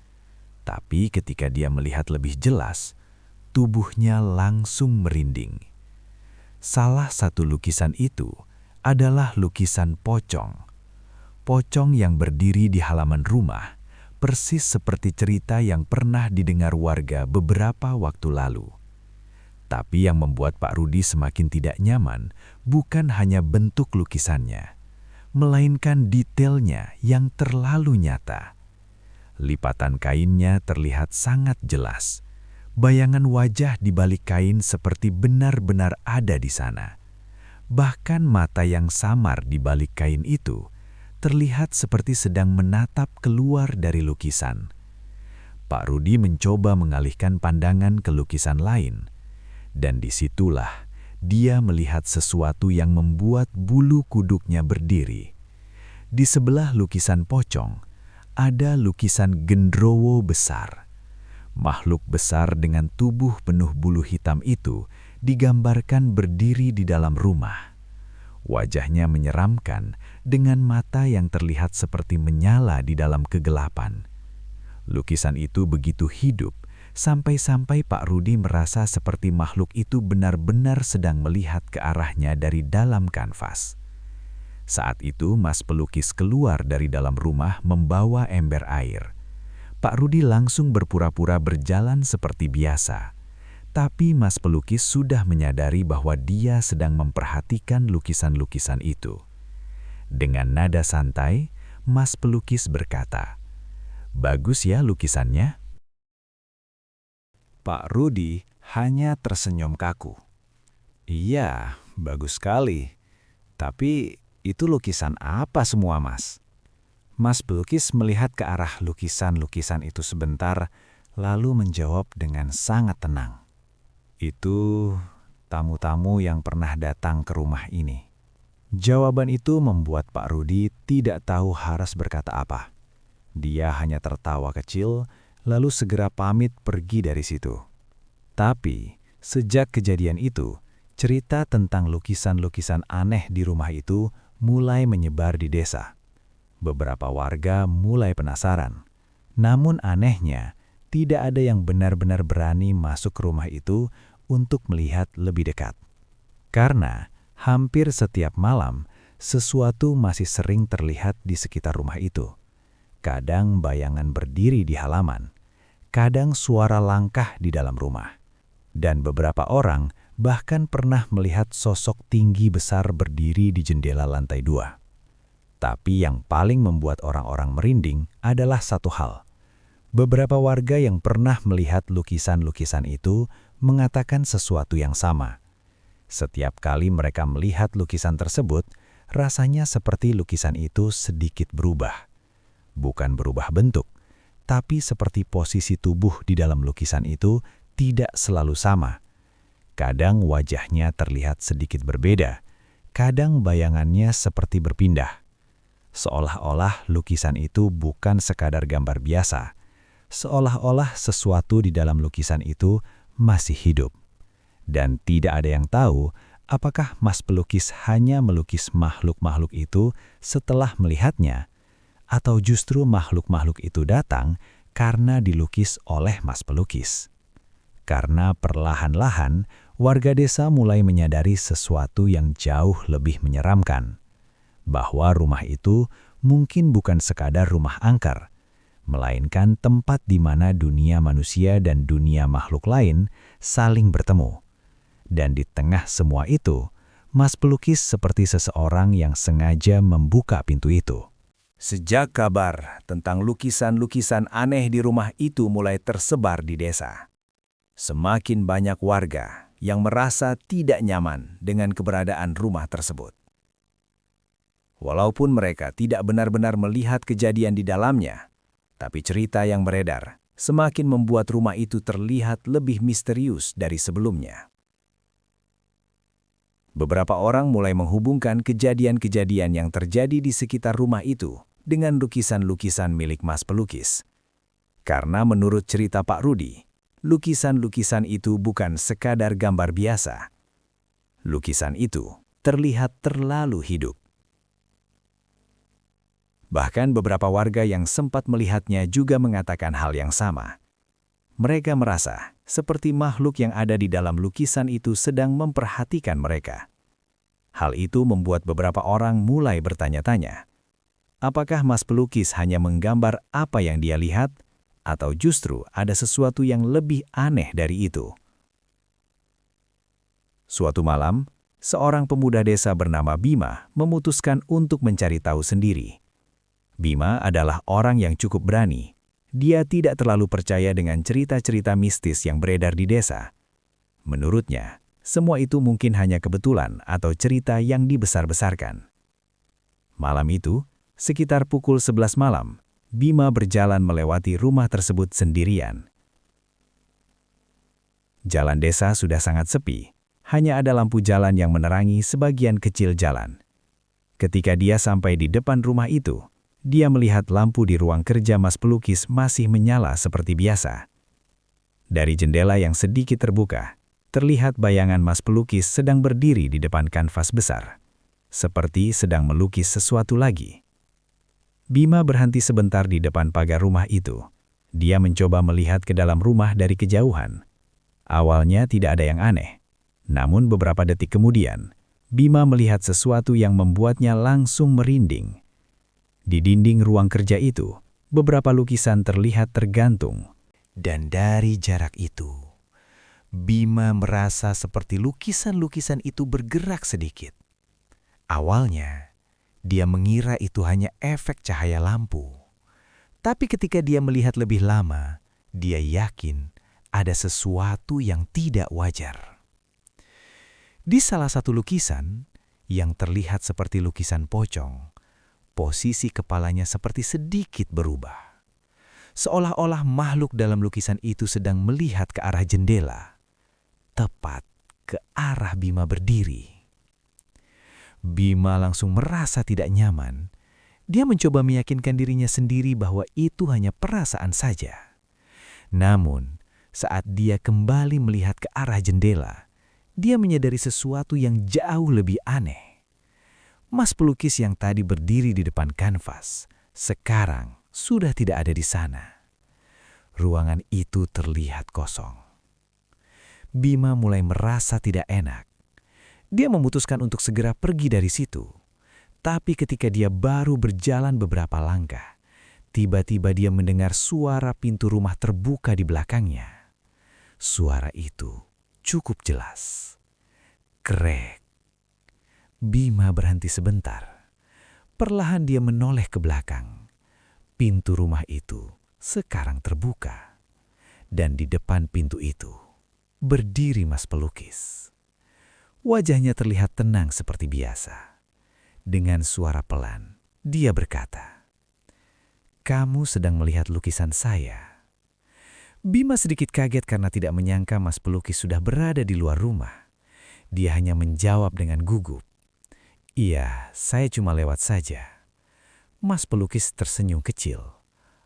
tapi ketika dia melihat lebih jelas, tubuhnya langsung merinding. Salah satu lukisan itu adalah lukisan pocong. Pocong yang berdiri di halaman rumah, persis seperti cerita yang pernah didengar warga beberapa waktu lalu. Tapi yang membuat Pak Rudi semakin tidak nyaman bukan hanya bentuk lukisannya, melainkan detailnya yang terlalu nyata. Lipatan kainnya terlihat sangat jelas. Bayangan wajah di balik kain seperti benar-benar ada di sana. Bahkan mata yang samar di balik kain itu terlihat seperti sedang menatap keluar dari lukisan. Pak Rudi mencoba mengalihkan pandangan ke lukisan lain, dan disitulah dia melihat sesuatu yang membuat bulu kuduknya berdiri. Di sebelah lukisan pocong, ada lukisan genderuwo besar. Makhluk besar dengan tubuh penuh bulu hitam itu digambarkan berdiri di dalam rumah. Wajahnya menyeramkan dengan mata yang terlihat seperti menyala di dalam kegelapan. Lukisan itu begitu hidup, sampai-sampai Pak Rudi merasa seperti makhluk itu benar-benar sedang melihat ke arahnya dari dalam kanvas. Saat itu mas pelukis keluar dari dalam rumah membawa ember air. Pak Rudi langsung berpura-pura berjalan seperti biasa. Tapi mas pelukis sudah menyadari bahwa dia sedang memperhatikan lukisan-lukisan itu. Dengan nada santai, mas pelukis berkata, "Bagus ya lukisannya?" Pak Rudi hanya tersenyum kaku. Iya, bagus sekali. Tapi itu lukisan apa semua, Mas? Mas pelukis melihat ke arah lukisan-lukisan itu sebentar, lalu menjawab dengan sangat tenang. Itu tamu-tamu yang pernah datang ke rumah ini. Jawaban itu membuat Pak Rudi tidak tahu harus berkata apa. Dia hanya tertawa kecil, lalu segera pamit pergi dari situ. Tapi, sejak kejadian itu, cerita tentang lukisan-lukisan aneh di rumah itu mulai menyebar di desa. Beberapa warga mulai penasaran. Namun anehnya, tidak ada yang benar-benar berani masuk ke rumah itu untuk melihat lebih dekat. Karena hampir setiap malam, sesuatu masih sering terlihat di sekitar rumah itu. Kadang bayangan berdiri di halaman, kadang suara langkah di dalam rumah. Dan beberapa orang bahkan pernah melihat sosok tinggi besar berdiri di jendela lantai 2. Tapi yang paling membuat orang-orang merinding adalah satu hal. Beberapa warga yang pernah melihat lukisan-lukisan itu mengatakan sesuatu yang sama. Setiap kali mereka melihat lukisan tersebut, rasanya seperti lukisan itu sedikit berubah. Bukan berubah bentuk, tapi seperti posisi tubuh di dalam lukisan itu tidak selalu sama. Kadang wajahnya terlihat sedikit berbeda, kadang bayangannya seperti berpindah. Seolah-olah lukisan itu bukan sekadar gambar biasa. Seolah-olah sesuatu di dalam lukisan itu masih hidup. Dan tidak ada yang tahu apakah Mas pelukis hanya melukis makhluk-makhluk itu setelah melihatnya, atau justru makhluk-makhluk itu datang karena dilukis oleh Mas pelukis. Karena perlahan-lahan warga desa mulai menyadari sesuatu yang jauh lebih menyeramkan. Bahwa rumah itu mungkin bukan sekadar rumah angker, melainkan tempat di mana dunia manusia dan dunia makhluk lain saling bertemu. Dan di tengah semua itu, Mas pelukis seperti seseorang yang sengaja membuka pintu itu. Sejak kabar tentang lukisan-lukisan aneh di rumah itu mulai tersebar di desa, semakin banyak warga yang merasa tidak nyaman dengan keberadaan rumah tersebut. Walaupun mereka tidak benar-benar melihat kejadian di dalamnya, tapi cerita yang beredar semakin membuat rumah itu terlihat lebih misterius dari sebelumnya. Beberapa orang mulai menghubungkan kejadian-kejadian yang terjadi di sekitar rumah itu dengan lukisan-lukisan milik Mas pelukis. Karena menurut cerita Pak Rudi, lukisan-lukisan itu bukan sekadar gambar biasa. Lukisan itu terlihat terlalu hidup. Bahkan beberapa warga yang sempat melihatnya juga mengatakan hal yang sama. Mereka merasa seperti makhluk yang ada di dalam lukisan itu sedang memperhatikan mereka. Hal itu membuat beberapa orang mulai bertanya-tanya, apakah Mas pelukis hanya menggambar apa yang dia lihat, atau justru ada sesuatu yang lebih aneh dari itu? Suatu malam, seorang pemuda desa bernama Bima memutuskan untuk mencari tahu sendiri. Bima adalah orang yang cukup berani. Dia tidak terlalu percaya dengan cerita-cerita mistis yang beredar di desa. Menurutnya, semua itu mungkin hanya kebetulan atau cerita yang dibesar-besarkan. Malam itu, sekitar pukul 11 malam, Bima berjalan melewati rumah tersebut sendirian. Jalan desa sudah sangat sepi, hanya ada lampu jalan yang menerangi sebagian kecil jalan. Ketika dia sampai di depan rumah itu, dia melihat lampu di ruang kerja Mas pelukis masih menyala seperti biasa. Dari jendela yang sedikit terbuka, terlihat bayangan Mas pelukis sedang berdiri di depan kanvas besar, seperti sedang melukis sesuatu lagi. Bima berhenti sebentar di depan pagar rumah itu. Dia mencoba melihat ke dalam rumah dari kejauhan. Awalnya tidak ada yang aneh, namun beberapa detik kemudian, Bima melihat sesuatu yang membuatnya langsung merinding. Di dinding ruang kerja itu, beberapa lukisan terlihat tergantung. Dan dari jarak itu, Bima merasa seperti lukisan-lukisan itu bergerak sedikit. Awalnya, dia mengira itu hanya efek cahaya lampu. Tapi ketika dia melihat lebih lama, dia yakin ada sesuatu yang tidak wajar. Di salah satu lukisan, yang terlihat seperti lukisan pocong, posisi kepalanya seperti sedikit berubah. Seolah-olah makhluk dalam lukisan itu sedang melihat ke arah jendela, tepat ke arah Bima berdiri. Bima langsung merasa tidak nyaman. Dia mencoba meyakinkan dirinya sendiri bahwa itu hanya perasaan saja. Namun, saat dia kembali melihat ke arah jendela, dia menyadari sesuatu yang jauh lebih aneh. Mas pelukis yang tadi berdiri di depan kanvas, sekarang sudah tidak ada di sana. Ruangan itu terlihat kosong. Bima mulai merasa tidak enak. Dia memutuskan untuk segera pergi dari situ. Tapi ketika dia baru berjalan beberapa langkah, tiba-tiba dia mendengar suara pintu rumah terbuka di belakangnya. Suara itu cukup jelas. Krek. Bima berhenti sebentar. Perlahan dia menoleh ke belakang. Pintu rumah itu sekarang terbuka. Dan di depan pintu itu berdiri Mas pelukis. Wajahnya terlihat tenang seperti biasa. Dengan suara pelan, dia berkata, "Kamu sedang melihat lukisan saya." Bima sedikit kaget karena tidak menyangka Mas pelukis sudah berada di luar rumah. Dia hanya menjawab dengan gugup, "Iya, saya cuma lewat saja." Mas pelukis tersenyum kecil.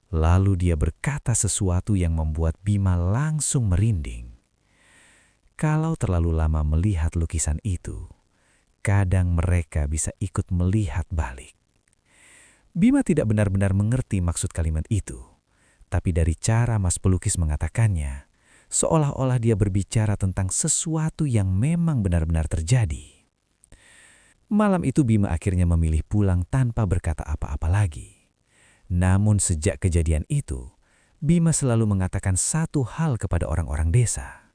Lalu dia berkata sesuatu yang membuat Bima langsung merinding. Kalau terlalu lama melihat lukisan itu, kadang mereka bisa ikut melihat balik. Bima tidak benar-benar mengerti maksud kalimat itu, tapi dari cara Mas pelukis mengatakannya, seolah-olah dia berbicara tentang sesuatu yang memang benar-benar terjadi. Malam itu Bima akhirnya memilih pulang tanpa berkata apa-apa lagi. Namun sejak kejadian itu, Bima selalu mengatakan satu hal kepada orang-orang desa,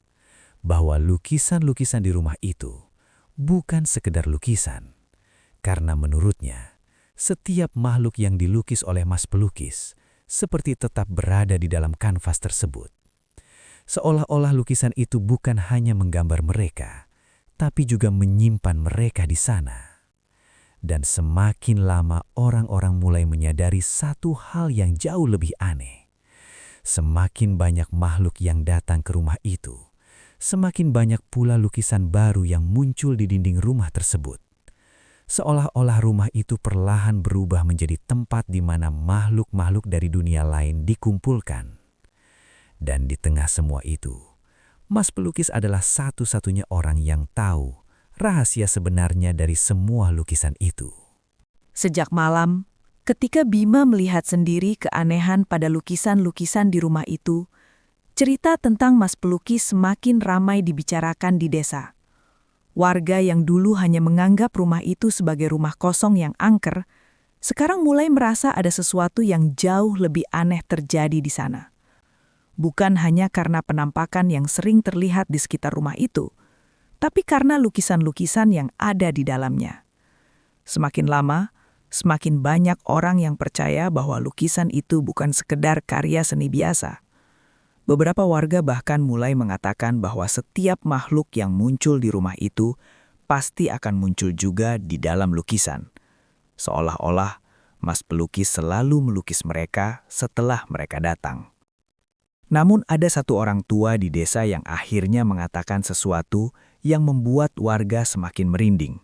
bahwa lukisan-lukisan di rumah itu bukan sekedar lukisan, karena menurutnya, setiap makhluk yang dilukis oleh Mas pelukis seperti tetap berada di dalam kanvas tersebut. Seolah-olah lukisan itu bukan hanya menggambar mereka, tapi juga menyimpan mereka di sana. Dan semakin lama orang-orang mulai menyadari satu hal yang jauh lebih aneh. Semakin banyak makhluk yang datang ke rumah itu, semakin banyak pula lukisan baru yang muncul di dinding rumah tersebut. Seolah-olah rumah itu perlahan berubah menjadi tempat di mana makhluk-makhluk dari dunia lain dikumpulkan. Dan di tengah semua itu, Mas pelukis adalah satu-satunya orang yang tahu rahasia sebenarnya dari semua lukisan itu. Sejak malam, ketika Bima melihat sendiri keanehan pada lukisan-lukisan di rumah itu, cerita tentang Mas pelukis semakin ramai dibicarakan di desa. Warga yang dulu hanya menganggap rumah itu sebagai rumah kosong yang angker, sekarang mulai merasa ada sesuatu yang jauh lebih aneh terjadi di sana. Bukan hanya karena penampakan yang sering terlihat di sekitar rumah itu, tapi karena lukisan-lukisan yang ada di dalamnya. Semakin lama, semakin banyak orang yang percaya bahwa lukisan itu bukan sekedar karya seni biasa. Beberapa warga bahkan mulai mengatakan bahwa setiap makhluk yang muncul di rumah itu pasti akan muncul juga di dalam lukisan. Seolah-olah Mas pelukis selalu melukis mereka setelah mereka datang. Namun ada satu orang tua di desa yang akhirnya mengatakan sesuatu yang membuat warga semakin merinding.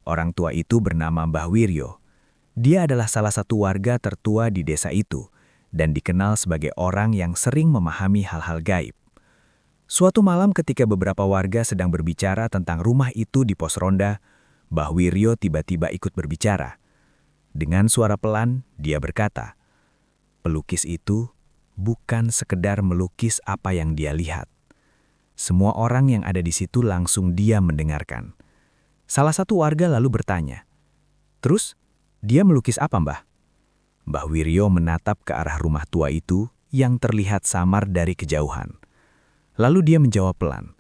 Orang tua itu bernama Mbah Wiryo. Dia adalah salah satu warga tertua di desa itu dan dikenal sebagai orang yang sering memahami hal-hal gaib. Suatu malam ketika beberapa warga sedang berbicara tentang rumah itu di pos ronda, Mbah Wiryo tiba-tiba ikut berbicara. Dengan suara pelan, dia berkata, "Pelukis itu bukan sekedar melukis apa yang dia lihat." Semua orang yang ada di situ langsung diam mendengarkan. Salah satu warga lalu bertanya, "Terus, dia melukis apa, Mbah?" Mbah Wiryo menatap ke arah rumah tua itu yang terlihat samar dari kejauhan. Lalu dia menjawab pelan,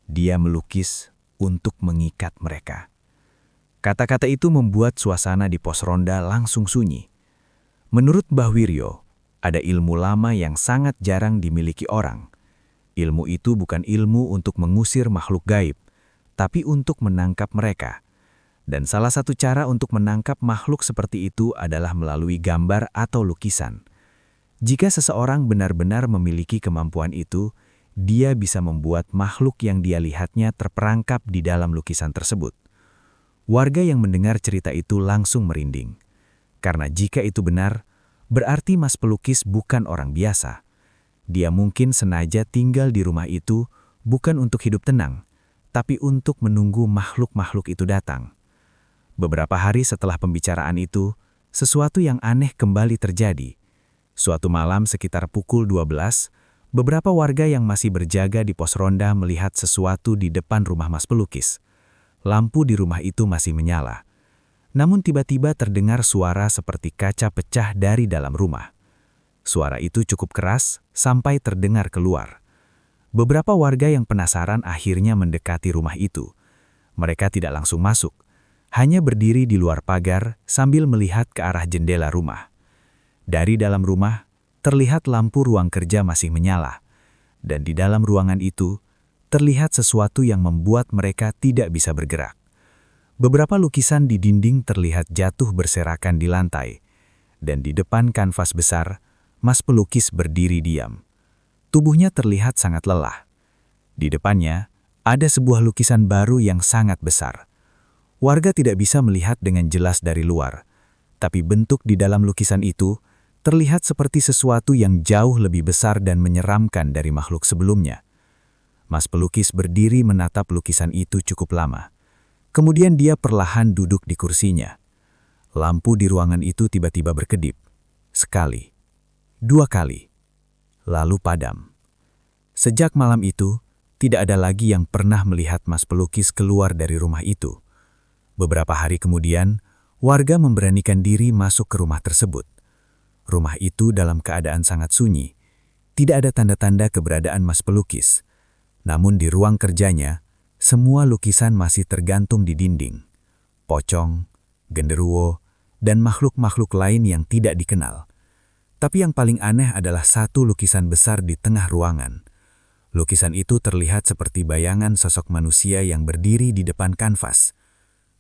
"Dia melukis untuk mengikat mereka." Kata-kata itu membuat suasana di pos ronda langsung sunyi. Menurut Mbah Wiryo, ada ilmu lama yang sangat jarang dimiliki orang. Ilmu itu bukan ilmu untuk mengusir makhluk gaib, tapi untuk menangkap mereka. Dan salah satu cara untuk menangkap makhluk seperti itu adalah melalui gambar atau lukisan. Jika seseorang benar-benar memiliki kemampuan itu, dia bisa membuat makhluk yang dia lihatnya terperangkap di dalam lukisan tersebut. Warga yang mendengar cerita itu langsung merinding. Karena jika itu benar, berarti Mas Pelukis bukan orang biasa. Dia mungkin sengaja tinggal di rumah itu bukan untuk hidup tenang, tapi untuk menunggu makhluk-makhluk itu datang. Beberapa hari setelah pembicaraan itu, sesuatu yang aneh kembali terjadi. Suatu malam sekitar pukul 12, beberapa warga yang masih berjaga di pos ronda melihat sesuatu di depan rumah Mas Pelukis. Lampu di rumah itu masih menyala. Namun tiba-tiba terdengar suara seperti kaca pecah dari dalam rumah. Suara itu cukup keras sampai terdengar keluar. Beberapa warga yang penasaran akhirnya mendekati rumah itu. Mereka tidak langsung masuk, hanya berdiri di luar pagar sambil melihat ke arah jendela rumah. Dari dalam rumah, terlihat lampu ruang kerja masih menyala. Dan di dalam ruangan itu, terlihat sesuatu yang membuat mereka tidak bisa bergerak. Beberapa lukisan di dinding terlihat jatuh berserakan di lantai. Dan di depan kanvas besar, Mas Pelukis berdiri diam. Tubuhnya terlihat sangat lelah. Di depannya, ada sebuah lukisan baru yang sangat besar. Warga tidak bisa melihat dengan jelas dari luar, tapi bentuk di dalam lukisan itu terlihat seperti sesuatu yang jauh lebih besar dan menyeramkan dari makhluk sebelumnya. Mas Pelukis berdiri menatap lukisan itu cukup lama. Kemudian dia perlahan duduk di kursinya. Lampu di ruangan itu tiba-tiba berkedip. Sekali, 2 kali, lalu padam. Sejak malam itu, tidak ada lagi yang pernah melihat Mas Pelukis keluar dari rumah itu. Beberapa hari kemudian, warga memberanikan diri masuk ke rumah tersebut. Rumah itu dalam keadaan sangat sunyi. Tidak ada tanda-tanda keberadaan Mas Pelukis. Namun di ruang kerjanya, semua lukisan masih tergantung di dinding. Pocong, genderuwo, dan makhluk-makhluk lain yang tidak dikenal. Tapi yang paling aneh adalah satu lukisan besar di tengah ruangan. Lukisan itu terlihat seperti bayangan sosok manusia yang berdiri di depan kanvas.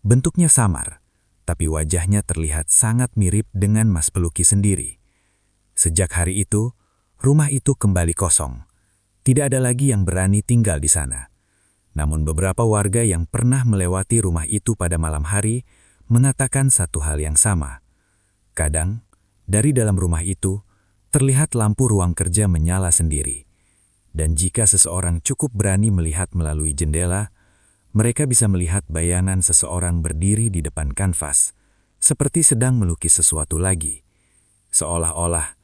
Bentuknya samar, tapi wajahnya terlihat sangat mirip dengan Mas Pelukis sendiri. Sejak hari itu, rumah itu kembali kosong. Tidak ada lagi yang berani tinggal di sana. Namun beberapa warga yang pernah melewati rumah itu pada malam hari mengatakan satu hal yang sama. Kadang, dari dalam rumah itu, terlihat lampu ruang kerja menyala sendiri. Dan jika seseorang cukup berani melihat melalui jendela, mereka bisa melihat bayangan seseorang berdiri di depan kanvas, seperti sedang melukis sesuatu lagi. Seolah-olah,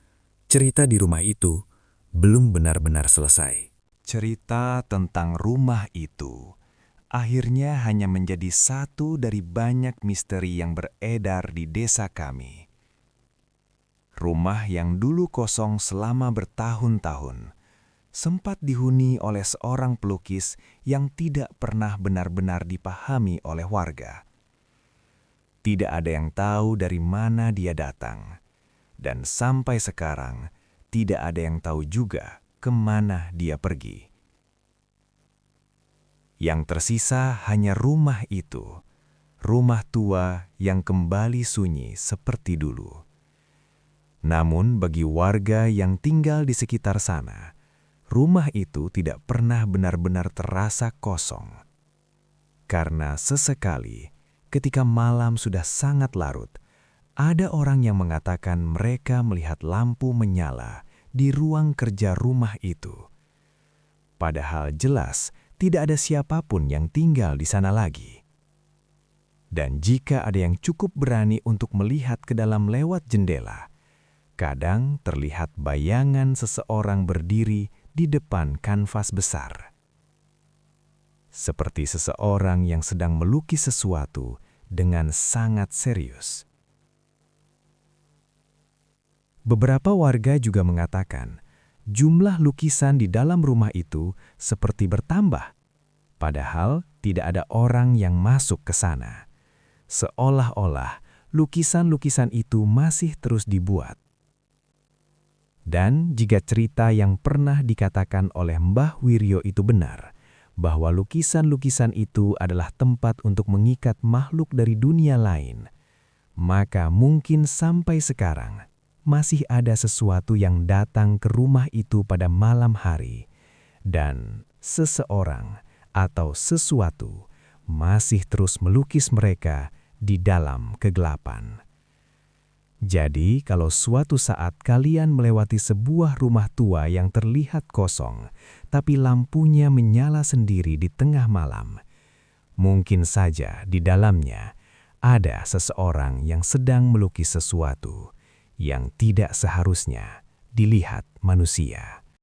cerita di rumah itu belum benar-benar selesai. Cerita tentang rumah itu akhirnya hanya menjadi satu dari banyak misteri yang beredar di desa kami. Rumah yang dulu kosong selama bertahun-tahun sempat dihuni oleh seorang pelukis yang tidak pernah benar-benar dipahami oleh warga. Tidak ada yang tahu dari mana dia datang, dan sampai sekarang tidak ada yang tahu juga kemana dia pergi. Yang tersisa hanya rumah itu, rumah tua yang kembali sunyi seperti dulu. Namun bagi warga yang tinggal di sekitar sana, rumah itu tidak pernah benar-benar terasa kosong. Karena sesekali, ketika malam sudah sangat larut, ada orang yang mengatakan mereka melihat lampu menyala di ruang kerja rumah itu. Padahal jelas tidak ada siapapun yang tinggal di sana lagi. Dan jika ada yang cukup berani untuk melihat ke dalam lewat jendela, kadang terlihat bayangan seseorang berdiri di depan kanvas besar. Seperti seseorang yang sedang melukis sesuatu dengan sangat serius. Beberapa warga juga mengatakan jumlah lukisan di dalam rumah itu seperti bertambah, padahal tidak ada orang yang masuk ke sana. Seolah-olah lukisan-lukisan itu masih terus dibuat. Dan jika cerita yang pernah dikatakan oleh Mbah Wiryo itu benar, bahwa lukisan-lukisan itu adalah tempat untuk mengikat makhluk dari dunia lain, maka mungkin sampai sekarang masih ada sesuatu yang datang ke rumah itu pada malam hari, dan seseorang atau sesuatu masih terus melukis mereka di dalam kegelapan. Jadi, kalau suatu saat kalian melewati sebuah rumah tua yang terlihat kosong, tapi lampunya menyala sendiri di tengah malam, mungkin saja di dalamnya ada seseorang yang sedang melukis sesuatu yang tidak seharusnya dilihat manusia.